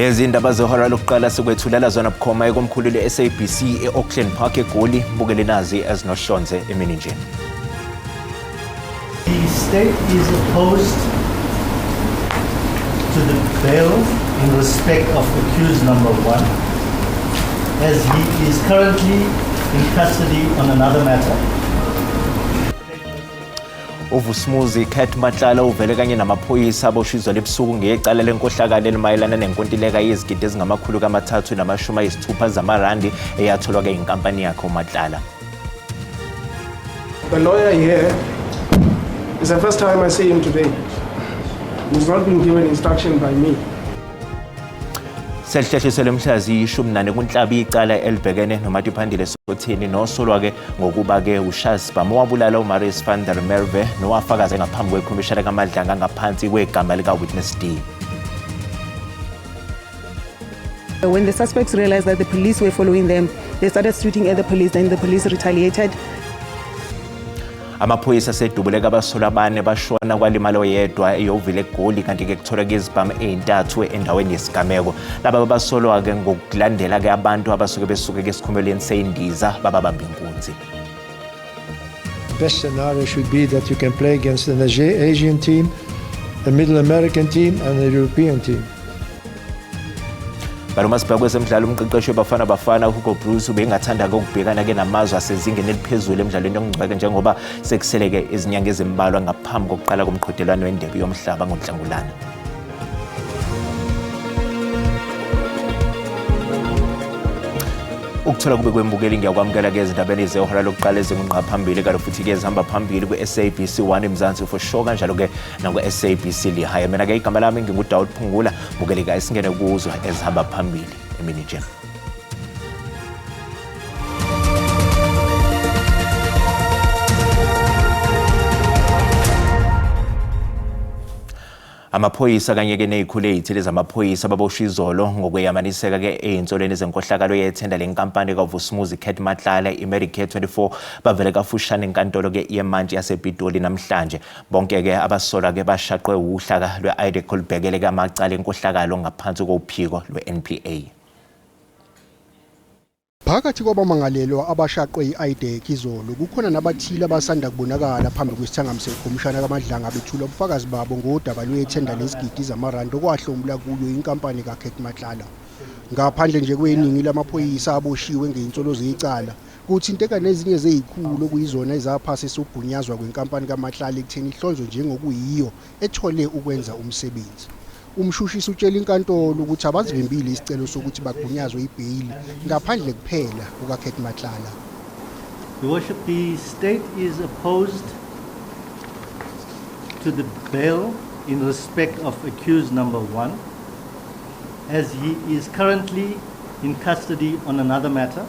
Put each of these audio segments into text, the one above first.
Lezi indaba zehora lokuqala sikwethulela zona bukhoma ekomkhulu le-SABC e-Auckland Park eGoli. Bukele nazi ezinohlonze emini nje. The state is opposed to the bail in respect of accused number 1, as he is currently in custody on another matter. UVusumuzi Khet Matlala uvele kanye namaphoyisa aboshizwa lebusuku ngecala lenkohlakalo elimayelana nenkontileka yezigidi ezingama-360 zamarandi eyatholwa ke inkampani yakhe uMatlala. The lawyer here is the first time I see him today. He's not been given instruction by me. Selihlehlise mhlazi 14 kuNhlabi icala elibhekene noMatiphandile Sotheni nosolwa ke ngokuba ke uSharles Bama wabulala uMarius van der Merwe nowafakaza ngaphambi kwekhomishana kaMadlanga ngaphansi kwegama lika Witness D. When the suspects realized that the police were following them, they started shooting at the police, then the police retaliated. Amaphoyisa sedubuleka abasolwa abane bashona kwalimala oyedwa eyovile eGoli kanti ke kutholwa izibhamu ezintathu endaweni yesigameko. Laba basolwa ke ngokulandela ke abantu abasuke besuke ke esikhumelweni seyindiza bababamba inkunzi. Best scenario should be that you can play against an Asian team, a Middle American team and a European team. Baloma sibheka kwezemidlalo umqeqeshi wabafana Hugo Bruce ubengathanda ke ukubhekana ke namazwe asezingeni eliphezulu emidlalweni yokungcweka njengoba sekuseleke izinyanga ezimbalwa ngaphambi kokuqala komqhudelwano wendebe yomhlaba ngoNhlangulana. Ukuthola kube kwembukeli ngiyakwamukela ke ezindabeni zehora lokuqala ezinqqa phambili kanti futhi ke ezihamba phambili kwe-SABC 1 eMzansi for sure kanjalo ke nakwe-SABC Lehigh. Mina ke igama lami nginguDawud Phungula. Bukeleka isingene kuzo ezihamba phambili emini nje. Amaphoyisa kanye ke nezikhulu ezithile zamaphoyisa babosha izolo ngokweyamaniseka ke ezinsolweni zenkohlakalo yethenda lenkampani kaVusumuzi Khet Matlala iMedicare 24 bavele kafushane enkantolo ke yemantshi yasePitoli namhlanje. Bonke ke abasolwa ke bashaqwe uhlaka lwe-IDEC olubhekele ke amacala enkohlakalo ngaphansi kophiko lwe-NPA. Phakathi kwabamangalelwa abashaqwe i-IDEC izolo kukhona nabathile abasanda kubonakala phambi kwesithangamse sekhomishana kaMadlanga bethula ubufakazi babo ngodaba lwethenda lezigidi zamarandi okwahlomula kuyo inkampani kaKhet Matlala. Ngaphandle nje kweningi lamaphoyisa aboshiwe ngeinsolo zecala kuthinteka nezinye zezikhulu okuyizona ezaphasa esubhunyazwa kwenkampani kaMatlala ekutheni ihlonzwe njengokuyiyo ethole ukwenza umsebenzi. Umshushisi utshela inkantolo ukuthi abazivimbile isicelo sokuthi bagunyazwe ibhayili ngaphandle kuphela kukaKhet Matlala. Your Worship, the state is opposed to the bail in respect of accused number 1, as he is currently in custody on another matter.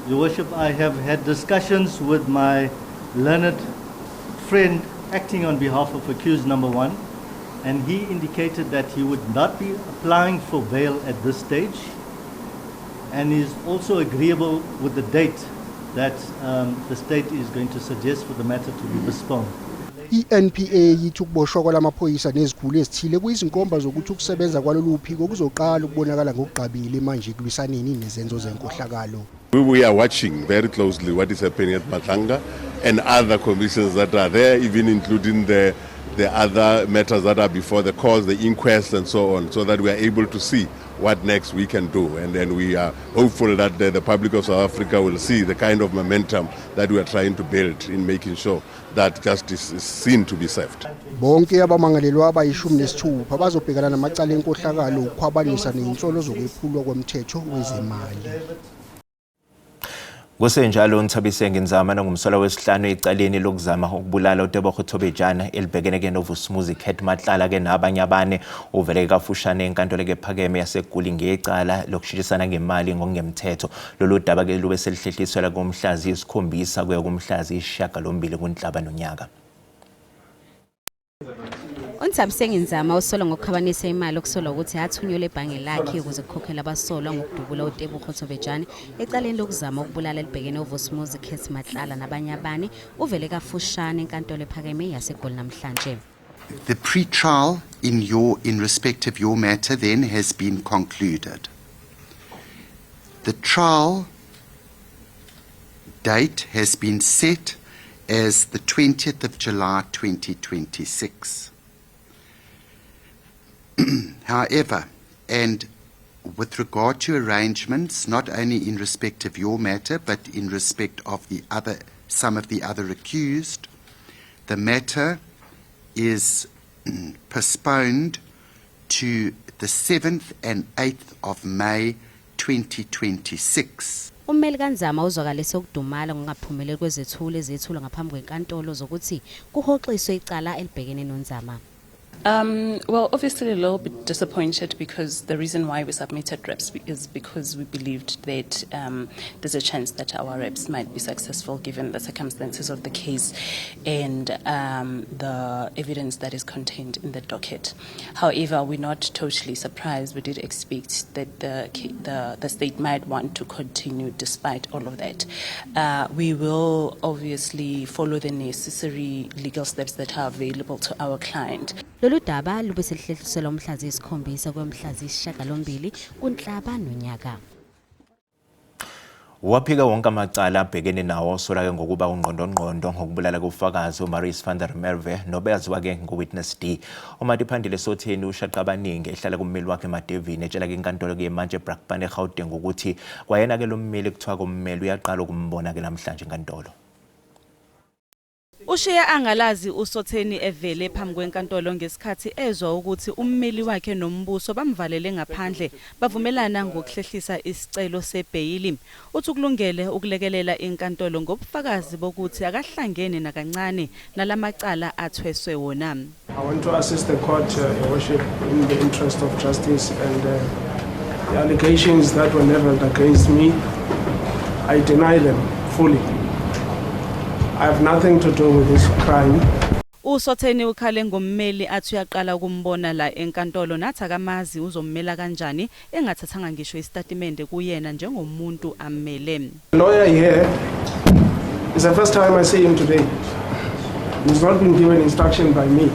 Your Worship, I have had discussions with my learned friend acting on behalf of accused number 1, and he indicated that he would not be applying for bail at this stage and is also agreeable with the date that the state is going to suggest for the matter to be postponed. I-NPA yithi ukuboshwa kwalamaphoyisa nezikhulu ezithile kuyizinkomba zokuthi ukusebenza kwalolu phiko kuzoqala ukubonakala ngokugqabile manje kulwisaneni nezenzo zenkohlakalo. We are watching very closely what is happening at Madlanga and other commissions that are there, even including the other matters that are before the courts, the inquest and so on, so that we are able to see what next we can do. And then we are hopeful that the public of South Africa will see the kind of momentum that we are trying to build in making sure that justice is seen to be served. Bonke abamangalelwa abayi-16 bazobhekana namacala enkohlakalo ukukhwabanisa neinsolo zokwephulwa kwemthetho wezemali. Kusenjalo uNthabise Ngenzama nongumsola wesihlanu ecaleni lokuzama ukubulala uTebogo Thobejana elibhekene ke noVusumuzi Khet Matlala ke nabanye abane uvele kafushane enkantolo ke phakeme yaseGoli ngecala lokushishisana ngemali ngokungemthetho. Lolu daba ke lube selihlehliswa komhlazi 7 kuya kumhlazi 8 kuNhlaba nonyaka. uNthabise Ngenzama usolwa ngokukhabanisa imali okusolwa ukuthi athunyelwe ebhange lakhe ukuze ukukhokhela abasolwa ngokudubula uTebogo Thobejane ecaleni lokuzama ukubulala elibhekene uVusumuzi Khet Matlala nabanye abane uvele kafushane enkantolo ephakeme yaseGoli namhlanje. The pre-trial in respect of your matter then has been concluded. The trial date has been set as the 20th of July 2026. However, and with regard to arrangements, not only in respect of your matter, but in respect of some of the other accused, the matter is postponed to the 7th and 8th of May 2026. Ummeli kaNzama uzwakalise ukudumala ngokungaphumeleli kwezethulo ezethulwa ngaphambi kwenkantolo zokuthi kuhoxiswe icala elibhekene noNzama. Well, obviously a little bit disappointed because the reason why we submitted reps is because we believed that there's a chance that our reps might be successful given the circumstances of the case and the evidence that is contained in the docket. However, we're not totally surprised. We did expect that the state might want to continue despite all of that. We will obviously follow the necessary legal steps that are available to our client. Lolu daba lube selihlehlisiselwa umhla ziyisikhombisa kwemhla ziyisishiyagalombili kuNhlaba nonyaka. Waphika wonke amacala abhekene nawo osolake ngokuba ungqondongqondo ngokubulala kofakazi uMaurice van der Merwe nobeyaziwa-ke nguWitness D. uMatiphandile Sotheni ushaqa abaningi ehlala kummeli wakhe eMadevini etshela-ke inkantolo-ke manje eBrakpan eGauteng ukuthi kwayena-ke lo mmeli kuthiwa kommeli uyaqala ukumbona-ke namhlanje enkantolo. Ushiya angalazi uSotheni evele phambi kwenkantolo ngesikhathi ezwa ukuthi ummeli wakhe nombuso bamvalele ngaphandle bavumelana ngokuhlehlisa isicelo sebhayili. Uthi kulungele ukulekelela inkantolo ngobufakazi bokuthi akahlangene nakancane nalamacala athweswe wona. I want to assist the court, Your Worship, in the interest of justice, and the allegations that were leveled against me, I deny them fully. I have nothing to do with this crime. uSotheni ukhale ngommeli athi uyaqala ukumbona la enkantolo nathi akamazi uzommela kanjani engathathanga ngisho istatimende kuyena njengomuntu ammele. The lawyer here is the first time I see him today. He's not been given instruction by me.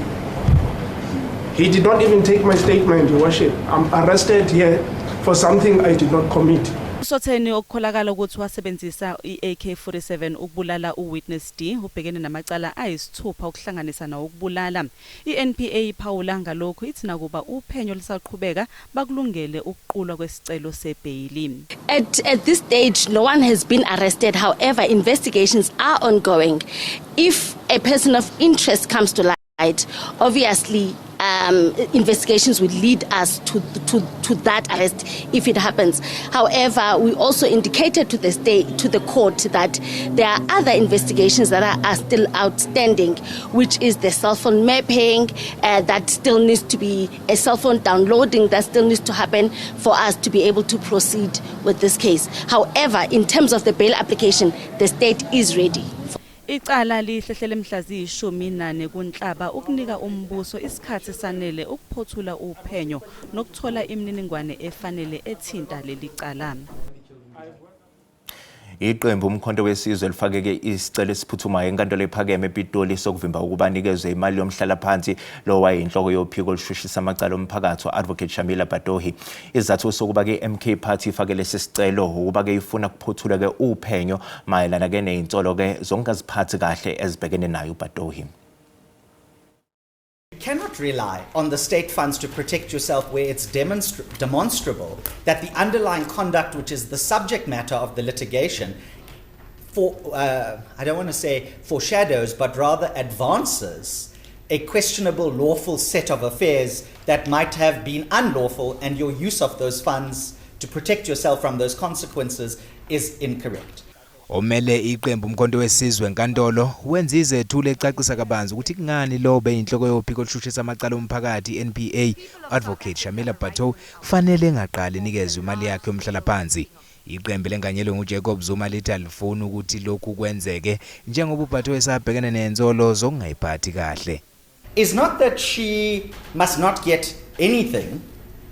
He did not even take my statement, Your Worship. I'm arrested here for something I did not commit. uSotheni okukholakala ukuthi wasebenzisa iAK-47 ukubulala uWitness D ubhekene namacala ayisithupha ukuhlanganisa nawo ukubulala. iNPA iphawula ngalokho ithi nakuba uphenyo lisaqhubeka bakulungele ukuqulwa kwesicelo sebhayili. At this stage, no one has been arrested. However, investigations are ongoing. If a person of interest comes to light, obviously investigations will lead us to that arrest if it happens. However, we also indicated to the court that there are other investigations that are still outstanding, which is the cell phone mapping, that still needs to be a cell phone downloading that still needs to happen for us to be able to proceed with this case. However, in terms of the bail application, the state is ready. Icala lihlehlele mhla ziyishumi kuNhlaba ukunika umbuso isikhathi sanele ukuphothula uphenyo nokuthola imininingwane efanele ethinta leli cala. Iqembu umkhonto wesizwe lifakeke isicelo esiphuthumayo enkantolo ephakeme ePitoli sokuvimba ukuba nikezwe imali yomhlala phansi lo wayinhloko yophiko olushushisa amacala omphakathi Advocate Shamila Batohi. Izathu sokuba-ke MK Party ifake lesi sicelo ukuba-ke ifuna kuphothula-ke uphenyo mayelana-ke neyinsolo-ke zongaziphathi kahle ezibhekene nayo uBatohi. You cannot rely on the state funds to protect yourself where it's demonstrable that the underlying conduct, which is the subject matter of the litigation, I don't want to say foreshadows, but rather advances a questionable lawful set of affairs that might have been unlawful, and your use of those funds to protect yourself from those consequences is incorrect. Omele iqembu umkhonto wesizwe enkantolo wenza izethulo ecacisa kabanzi ukuthi kungani lo beyinhloko yophiko olushushisa amacala omphakathi NPA Advocate Shamila Batohi kufanele engaqali nikezwe imali yakhe yomhlala phansi. Iqembu lenganyelwe nguJacob Zuma lithi alifuni ukuthi lokhu kwenzeke njengoba uBatohi esabhekene nenzolo zokungayiphathi kahle. Is not that she must not get anything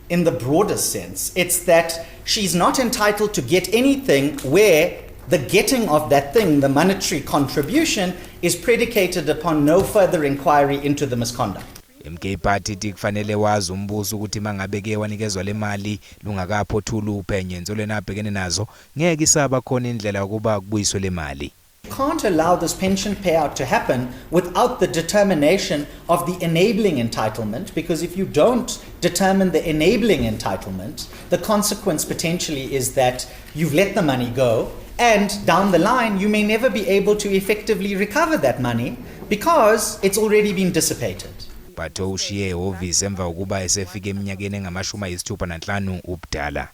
in the broader sense. It's that she's not entitled to get anything where the getting of that thing, the monetary contribution, is predicated upon no further inquiry into the misconduct. MK Party ithi kufanele wazi umbuso ukuthi mangabeke wanikezwa le mali lungakaphothula uphenyenzo lwenabhekene nazo ngeke isaba khona indlela yokuba kubuyiswe le mali. Can't allow this pension payout to happen without the determination of the enabling entitlement, because if you don't determine the enabling entitlement, the consequence potentially is that you've let the money go, and down the line you may never be able to effectively recover that money because it's already been dissipated. Batho ushiye ihhovisi emva kokuba esefike eminyakeni engama-65 ubudala.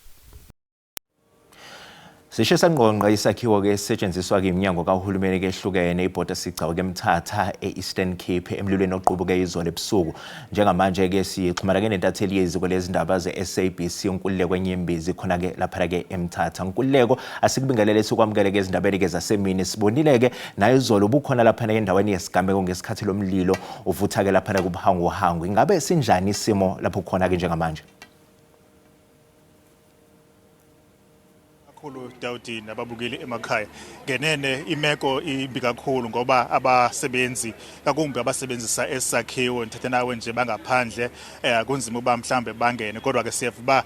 Sisho sanqonqa isakhiwo ke sisetshenziswa ke iminyango kahulumeni ke ehlukene ibhoda sigcawu ke Mthatha eEastern Cape emlilweni oqubuke izolo ebusuku. Njengamanje ke sixhumana ke nentatheli yeziko lezindaba zeSABC uNkululeko Nyembezi khona ke lapha ke eMthatha. Nkululeko asikubingelele sikwamukele ke izindabeni ke zasemini sibonile ke nayo izolo bukhona lapha endaweni yesigameko ngesikhathi lomlilo uvutha ke lapha kubuhanguhangu. Ingabe sinjani isimo lapho khona ke njengamanje? Dawudi nababukeli emakhaya ngenene imeko imbi kakhulu ngoba abasebenzi kakumbi abasebenzisa esakhiwo nthathe nawe nje bangaphandle kunzima uba mhlambe bangene kodwa ke siyavuba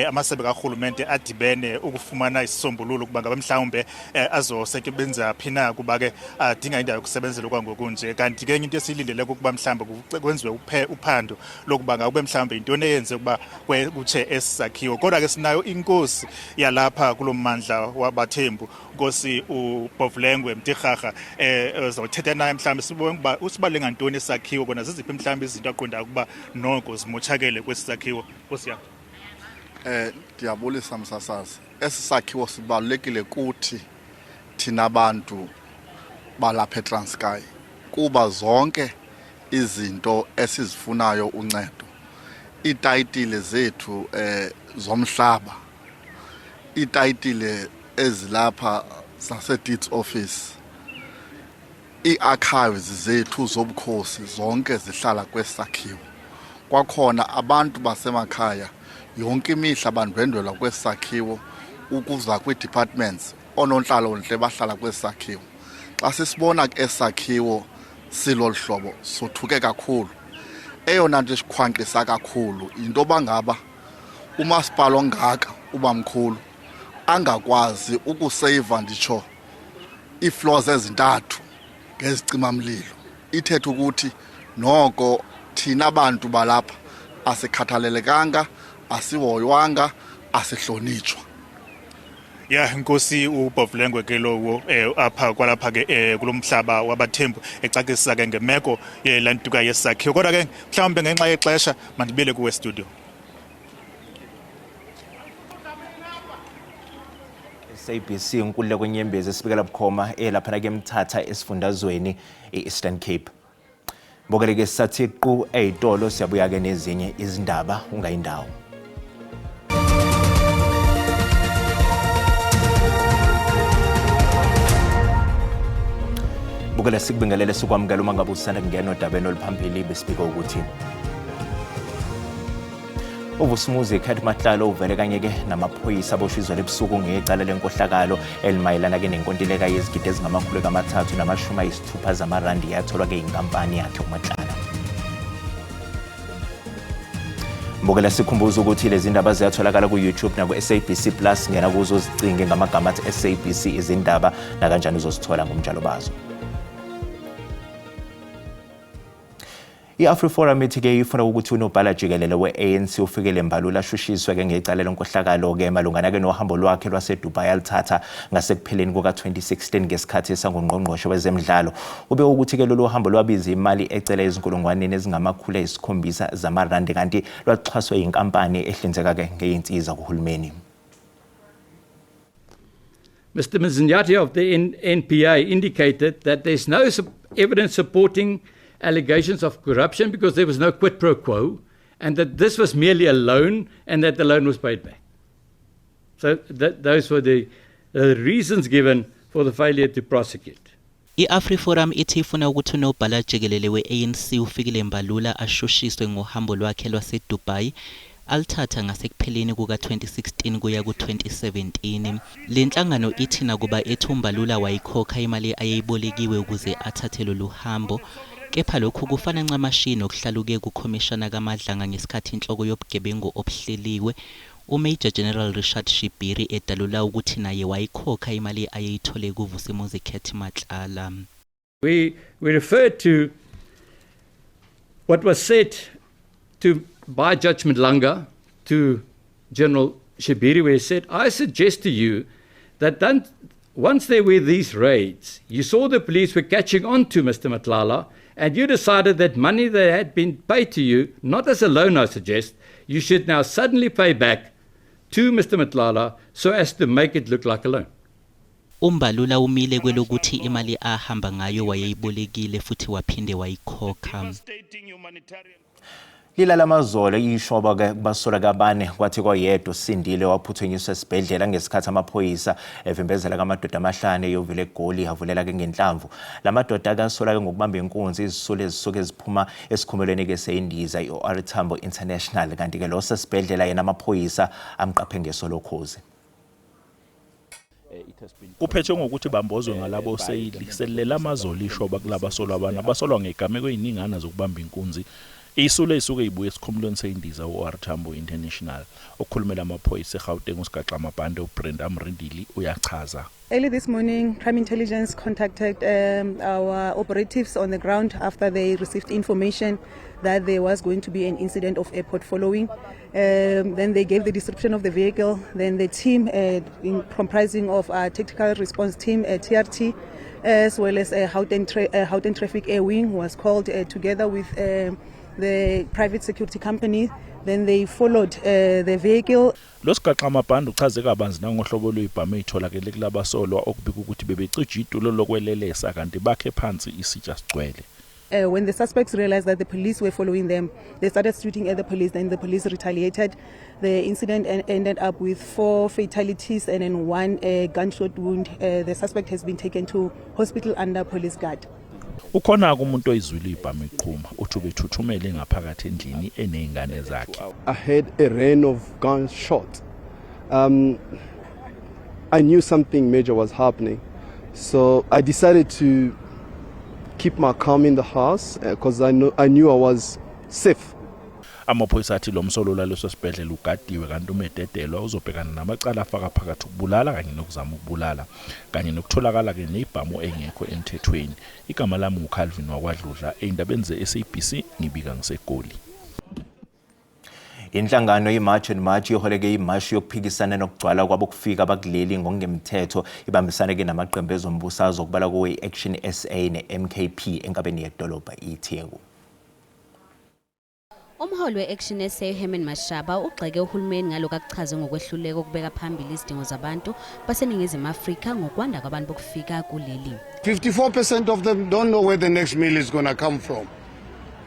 amasebe kahulumente adibene ukufumana isisombululo kuba ngabe mhlawumbe azosebenza phina kuba ke adinga indawo yokusebenzela kwangoku nje kanti ke into esilindele ukuba mhlambe kwenziwe uphando lokuba ngabe mhlambe into eyenze ukuba kutshe esakhiwo kodwa ke sinayo inkosi yalapha mandla wabathembu Nkosi uBovlengwe Mtirhaga uzothetha naye mhlambe sibone ukuba usibale ngantoni esakhiwo kona ziziphi mhlambe izinto aqonda ukuba noko zimochakele kwesakhiwo Nkosi yakho. Ndiyabulisa msasazi. Esisakhiwo sibalulekile kuthi thina abantu balapha eTranskei kuba zonke izinto esizifunayo uncedo. Iitayitile zethu zomhlaba itayitile ezilapha zase-Deeds Office, ii-archives zethu zobukhosi zonke zihlala kwesakhiwo. Kwakhona abantu basemakhaya yonke imihla bandwendwela kwesakhiwo ukuza kwii-departments oonontlalo-ntle bahlala kwesakhiwo. Xa sisibona ke esakhiwo silolu hlobo sothuke kakhulu. Eyona nto esikhwankqisa kakhulu yinto yoba ngaba umasipala ongaka uba mkhulu angakwazi ukuseyiva nditsho ii-floors ezintathu ngezicimamlilo. Ithetha ukuthi noko thina abantu balapha asikhathalelekanga, asihoywanga, asihlonitshwa. Ya Nkosi uBovlengwe ke lowo apha kwalapha ke kulomhlaba wabathembu ecacisa ke ngemeko yelantuka yesakhiwo kodwa ke mhlawumbe ngenxa yexesha mandibele kuwe studio. SABC Nkululeko Nyembezi sibikela bukhoma lapha ke Mthatha esifundazweni eEastern Cape. Mbokele ke sathi qhu ezitolo siyabuya ke nezinye izindaba ungayindawo. Mbokele sikubingelele sikwamukela uma ngabe usanda kungena odabeni oluphambili besibika ukuthi uVusumuzi Khet Matlala uvele kanye ke namaphoyisa aboshizwe lebusuku ngecala lenkohlakalo elimayelana ke nenkontileka yezigidi ezingama-360 zamarandi yatholwa ke inkampani yakhe uMatlala. Mbokela sikhumbuza ukuthi lezi ndaba ziyatholakala ku-YouTube naku-SABC Plus ngena kuzo zicinge ngamagama athi SABC izindaba nakanjani uzozithola ngomjalo bazo. I-AfriForum ithi ke ifuna ukuthi unobhala jikelele we-ANC ufikele Mbalula ashushiswe ke ngecala lenkohlakalo ke malungana ke nohambo lwakhe lwaseDubai alithatha ngasekupheleni kuka-2016 ngesikhathi esangungqongqoshe wezemidlalo. Ube ukuthi ke lolu hambo lwabiza imali ecela izinkulungwane ezingama-700 zamarandi kanti lwaxhaswe yinkampani ehlinzeka ke ngeyinsiza kuhulumeni. Mr. Mzinyathi of the NPA indicated that there's no evidence supporting allegations of corruption because there was no quid pro quo and that this was merely a loan and that the loan was paid back. So those were the reasons given for the failure to prosecute. I-AfriForum ithi ifuna ukuthi unobhala jikelele we-ANC ufikile Mbalula ashushiswe ngohambo lwakhe lwaseDubai alithatha ngasekupheleni kuka-2016 kuya ku-2017. Le nhlangano ithi nakuba ethi uMbalula wayikhokha imali ayeyibolekiwe ukuze athathe lolu hambo kepha lokhu kufana ncamashini okuhlaluke kukhomishana kaMadlanga ngesikhathi inhloko yobugebengu obuhleliwe uMajor General Richard Shibiri edalula ukuthi naye wayikhokha imali ayeyithole kuVusumuzi Khet Matlala. We refer to what was said by Judge Madlanga to General Shibiri, where he said, I suggest to you that once there were these raids, you saw the police were catching on to Mr. Matlala, and you decided that money that had been paid to you, not as a loan I suggest, you should now suddenly pay back to Mr. Matlala so as to make it look like a loan. Umbalula umile kwelokuthi imali ahamba ngayo wayeyibolekile futhi waphinde wayikhokha. Lila lamazolo ishoba ke basola kabane kwathi koyedwa sindile waphuthonyiswa esibhedlela ngesikhathi amaphoyisa evimbezela kamadoda amahlane yovile egoli avulela ke ngenhlamvu. Lamadoda akasola ke ngokubamba inkunzi izisule ezisuke ziphuma esikhumelweni ke seindiza iOR Tambo International kanti ke lo sesibhedlela yena amaphoyisa amqaphe ngesolokhozi. Kuphethwe ngokuthi bambozwe ngalabo selela amazolo ishoba kulaba solwa abantu abasolwa ngegameko eziningana zokubamba inkunzi. Isule isuke ibuye esikhumulweni seindiza uOR Tambo International okhulumela amaphoyisa eGauteng usigaxa amabhande uBrenda Mrindili uyachaza. Early this morning, Crime Intelligence contacted our operatives on the ground after they received information that there was going to be an incident of airport following. Then they gave the description of the vehicle. Then the team, comprising of our tactical response team, TRT, as well as Gauteng Traffic Air Wing, was called together with the private security company. Then they followed the vehicle. Losigaxa amabhande uchaze kabanzi nangohlobo lwebhame itholakele kulabasolwa okubika ukuthi bebecija itulo lokwelelesa kanti bakhe phansi isitsha sigcwele. When the suspects realized that the police were following them, they started shooting at the police. Then the police retaliated. The incident ended up with 4 fatalities and then 1 gunshot wound. The suspect has been taken to hospital under police guard. Ukhona umuntu oyizwile ibhame iqhuma uthi ubethuthumele ngaphakathi endlini enezingane zakhe. I heard a rain of gunshots. I knew something major was happening, so I decided to keep my calm in the house because I knew I was safe. Amaphoyisa athi lo msolo leso sibhedlela ugadiwe kanti uMededelo uzobhekana namacala afaka phakathi ukubulala kanye nokuzama ukubulala kanye nokutholakala ke nebhamu engekho emthethweni. Igama lami uCalvin wakwadludla eindabeni zeSABC ngibika ngisegoli. Inhlangano iMarch and March iholeke imarch yokuphikisana nokugcwala kwabokufika abakuleli ngokungemthetho ibambisana ke namaqembu ezombusazwe okubala kuwe Action SA neMKP enkabeni yedolobha iTheku. Umholi we-Action SA Herman Mashaba ugxeke uhulumeni ngalokho akuchaze ngokwehluleka ukubeka phambili izidingo zabantu baseningizimu Afrika ngokwanda kwabantu bokufika kuleli. 54% of them don't know where the next meal is going to come from.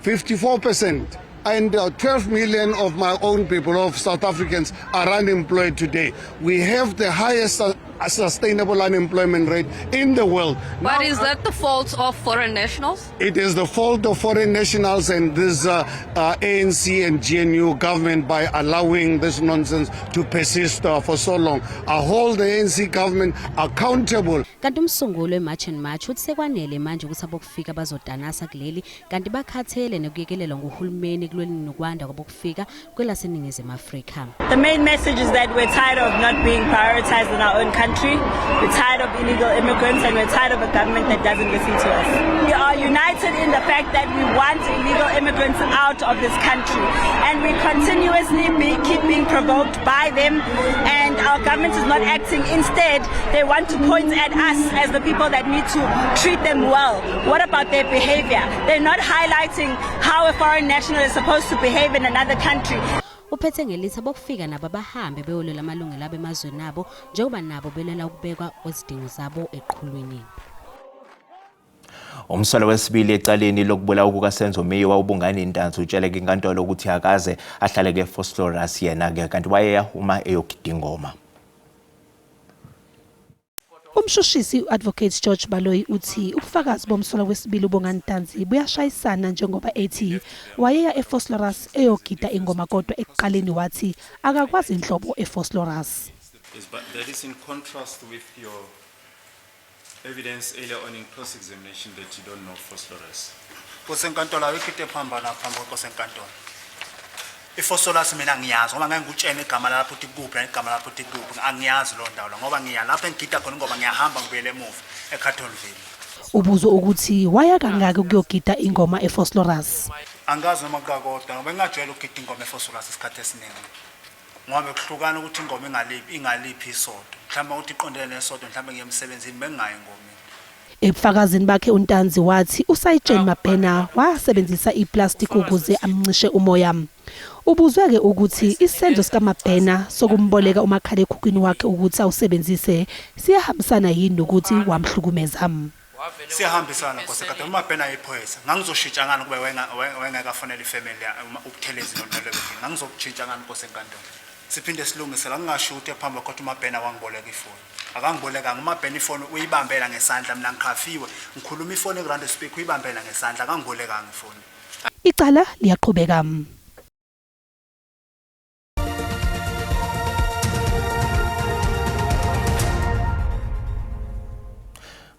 54%. And 12 million of my own people, of South Africans, are unemployed today. We have the highest sustainable unemployment rate in the world. But is that the fault of foreign nationals? It is the fault of foreign nationals and this ANC and GNU government by allowing this nonsense to persist for so long. I hold the ANC government accountable. Kanti umsunguli weMarch and March uthi sekwanele manje ukuthi abokufika bazodanasa kuleli kanti bakhathele nokuyekelelwa nguhulumeni kulweni nokwanda kwabokufika kwelaseningizimu Afrika. The main message is that we're tired of not being prioritized in our own country. We're tired of illegal immigrants and we're tired of a government that doesn't listen to us. We are united in the fact that we want illegal immigrants out of this country and we continuously keep being provoked by them and our government is not acting. Instead, they want to point at us as the people that need to treat them well. What about their behavior? They're not highlighting how a foreign national is supposed to behave in another country. Uphethe ngelithi abokufika nabo bahambe beyolela amalungelo abo emazweni nabo njengoba nabo belela ukubekwa kwezidingo zabo eqhulwini. Umsolo wesibili ecaleni lokubulawa kukaSenzo Meyi wawubungani intanzi utsheleke inkantolo ukuthi akaze ahlale ke Phosphorus yena ke kanti wayeyahuma eyogida ingoma. Umshushisi Advocate George Baloyi uthi ubufakazi bomsolo wesibili ubungani intanzi buyashayisana njengoba ethi wayeya ePhosphorus eyogida ingoma kodwa ekuqaleni wathi akakwazi inhlobo ePhosphorus. But that is in contrast with your evidence earlier on in cross-examination that you don't know Phosphorus. Kosenkantolo awekho phambana phambi kosenkantolo. Ifosolasi mina ngiyazi ngoba ngeke ngikutshene igama lapho uthi kuphi igama lapho uthi kuphi angiyazi lo ndawo ngoba ngiya lapha engigida khona ngoba ngiyahamba ngibuyele emuva eCattonville. Ubuzo ukuthi waya kangaki ukuyogida ingoma eFosloras. Angazi noma kukakodwa ngoba ngingajwayele ukugida ingoma eFosloras isikhathi esiningi. Ngoba kuhlukana ukuthi ingoma ingaliphi isonto. Mhlawumbe ukuthi iqondene nesonto mhlawumbe ngiyemsebenzini bengayi ingoma. Ebufakazini bakhe uNtanzi wathi uSayitsheni Mabhena wasebenzisa iplastic ukuze amncishe umoya. Ubuzweke ukuthi isenzo sikaMabhena sokumboleka umakhalekhukhwini wakhe ukuthi awusebenzise siyahambisana yini ukuthi wamhlukumeza. Siyahambisana kosekade uMabhena iphoyisa ngangizoshintsha ngani kube wengakafanele ifamily ukuthelezi nolebekini ngangizochintsha ngani kosenkantolo siphinde silungisela ngingashuthi phambi kodwa uMabhena wangiboleka ifoni akangiboleka uMabhena ifoni uyibambela ngesandla mina ngikhafiwe ngikhuluma ifoni egrand speak uyibambela ngesandla akangiboleka ngifoni. Icala liyaqhubeka.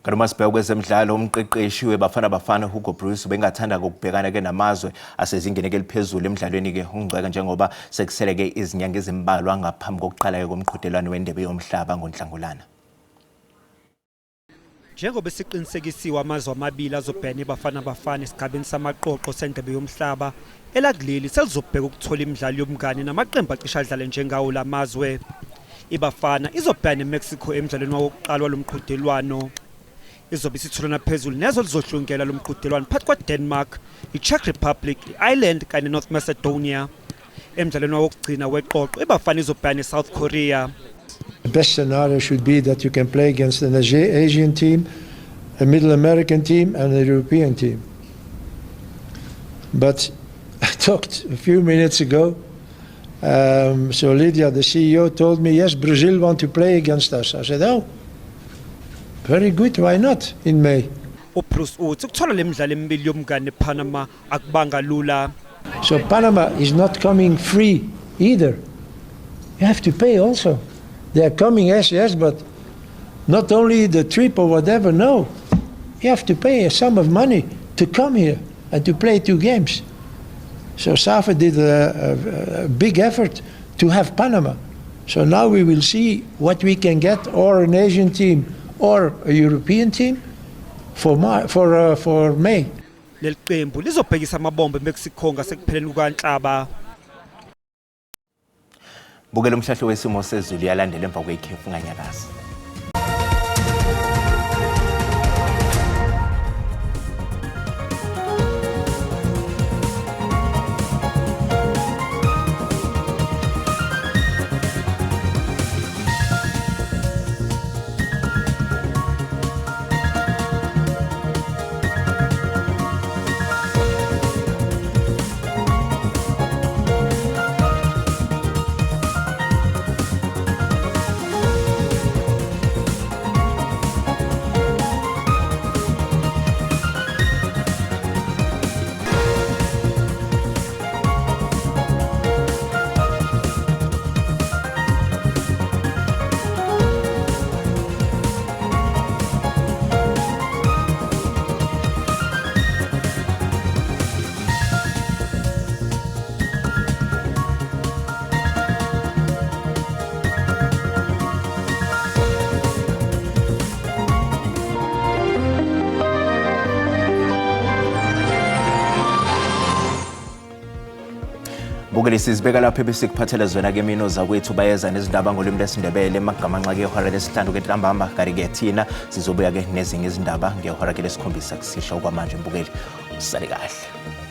Kanti sibheka kwezemidlalo umqeqeshi weBafana Bafana Hugo Bruce bengathanda ukubhekana ke namazwe asezingeni eliphezulu emidlalweni ke ungcweka njengoba sekuseleke izinyanga ezimbalwa ngaphambi kokuqala komqhudelwano wendebe yomhlaba ngoNhlangulana. Njengoba siqinisekisiwe amazwe amabili azobhekana eBafana Bafana esigabeni samaqoqo sendebe yomhlaba elakuleli selizobheka ukuthola imidlalo yomngane namaqembu acisha adlale njengawo lamazwe. iBafana izobhekana eMexico emidlalweni wokuqala lomqhudelwano. Izobe isitholana phezulu nezo lizohlungela lomqhudelwano phakathi kwaDenmark, iCzech Republic, iIreland kanye neNorth Macedonia. Emidlalweni wokugcina weqoqo iBafana izobhekana eSouth Korea. The best scenario should be that you can play against an Asian team, a Middle American team and a European team. But I talked a few minutes ago, so Lydia, the CEO, told me, yes, Brazil want to play against us. I said, oh, very good, why not in May? So Panama is not coming free either. You have to pay also. They are coming, yes, but not only the trip or whatever, no. You have to pay a sum of money to come here and to play 2 games. So SAFA did a big effort to have Panama. So now we will see what we can get, or an Asian team or a European team for May. Leli qembu lizobhekisa amabombe eMexico ngasekupheleni kukaNhlaba. Bukela umhlahlo wesimo sezulu yalandela emva kwekhefu nganyakaza. Bukele sizibeka lapha bese kuphathela zona ke mino zakwethu bayeza nezindaba ngolimi lesindebele emagamanxa ke ihora lesihlanu ke ntambama kari ke thina sizobuya ke nezinye izindaba ngehora ke lesikhombisa kusisha okwamanje mbukeli usale kahle.